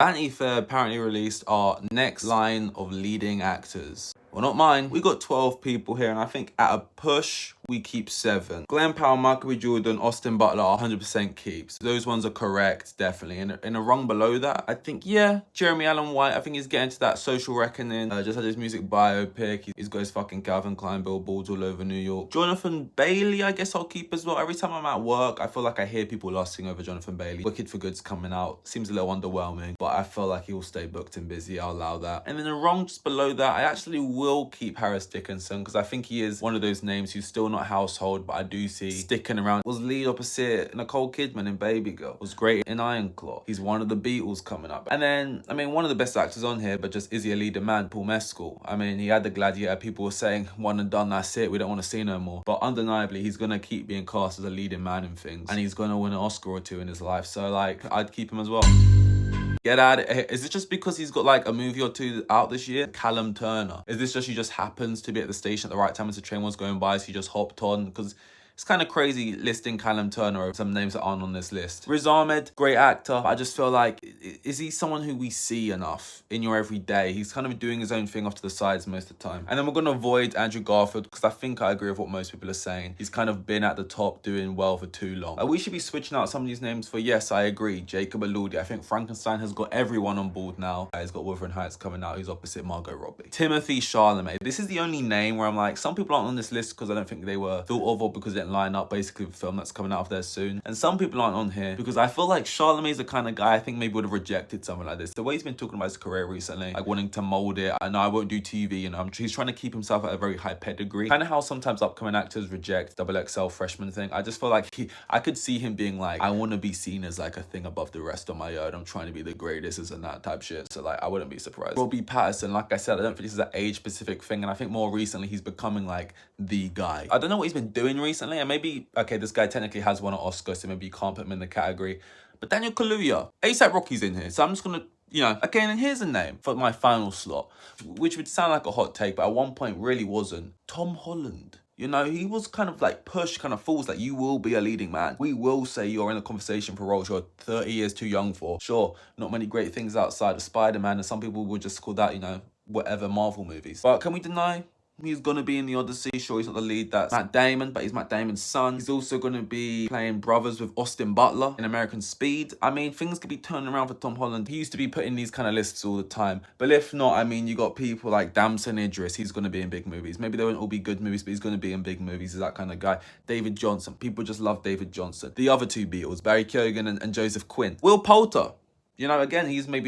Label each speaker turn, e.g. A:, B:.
A: Vanity Fair apparently released our next line of leading actors. Well, not mine. We got 12 people here, and I think at a push, we keep 7. Glenn Powell, Michael B. Jordan, Austin Butler are 100% keeps. Those ones are correct, definitely. And in a rung below that, I think, yeah, Jeremy Allen White, I think he's getting to that social reckoning. Just had his music biopic. He's got his fucking Calvin Klein billboards all over New York. Jonathan Bailey, I guess I'll keep as well. Every time I'm at work, I feel like I hear people lusting over Jonathan Bailey. Wicked for Good's coming out. Seems a little underwhelming, but I feel like he will stay booked and busy. I'll allow that. And then the wrong just below that, I actually will keep Harris Dickinson because I think he is one of those names who's still not household, but I do see sticking around. Was lead opposite Nicole Kidman in Baby Girl. Was great in Iron Claw. He's one of the Beatles coming up. And then, I mean, one of the best actors on here, but just is he a leader man? Paul Mescal. I mean, he had the Gladiator. People were saying, one and done, that's it. We don't want to see no more. But undeniably, he's going to keep being cast as a leading man in things. And he's going to win an Oscar or two in his life. So, like, I'd keep him as well. Get out of here. Is it just because he's got like a movie or two out this year? Callum Turner. Is this just he just happens to be at the station at the right time as the train was going by, so he just hopped on? Because it's kind of crazy listing Callum Turner over some names that aren't on this list. Riz Ahmed, great actor. I just feel like, is he someone who we see enough in your everyday? He's kind of doing his own thing off to the sides most of the time. And then we're going to avoid Andrew Garfield because I think I agree with what most people are saying. He's kind of been at the top doing well for too long. We should be switching out some of these names for, yes, I agree, Jacob Elordi. I think Frankenstein has got everyone on board now. He's got Wuthering Heights coming out. He's opposite Margot Robbie. Timothée Chalamet. This is the only name where I'm like, some people aren't on this list because I don't think they were thought of or because they didn't line up basically with the film that's coming out of there soon. And some people aren't on here because I feel like Chalamet's the kind of guy I think maybe would have rejected something like this. The way he's been talking about his career recently, like wanting to mold it. I know I won't do TV, you know, he's trying to keep himself at a very high pedigree. Kind of how sometimes upcoming actors reject XXL freshman thing. I just feel like I could see him being like, I want to be seen as like a thing above the rest on my own. I'm trying to be the greatest, isn't that type shit. So like, I wouldn't be surprised. Robbie Patterson, like I said, I don't think this is an age specific thing. And I think more recently he's becoming like the guy. I don't know what he's been doing recently. And maybe, okay, this guy technically has won an Oscar, so maybe you can't put him in the category. But Daniel Kaluuya, A$AP Rocky's in here. So I'm just going to, you know, again, and here's a name for my final slot, which would sound like a hot take, but at one point really wasn't. Tom Holland. You know, he was kind of like pushed, kind of forced, like, you will be a leading man. We will say you're in the conversation for roles you're 30 years too young for. Sure, not many great things outside of Spider-Man, and some people would just call that, you know, whatever Marvel movies. But can we deny he's going to be in the Odyssey? Sure, he's not the lead, that's Matt Damon, but he's Matt Damon's son. He's also going to be playing brothers with Austin Butler in American Speed. I mean, things could be turning around for Tom Holland. He used to be put in these kind of lists all the time. But if not, I mean, you got people like Damson Idris. He's going to be in big movies. Maybe they won't all be good movies, but he's going to be in big movies. He's that kind of guy. David Johnson. People just love David Johnson. The other two Beatles, Barry Keoghan and Joseph Quinn. Will Poulter. You know, again, he's maybe not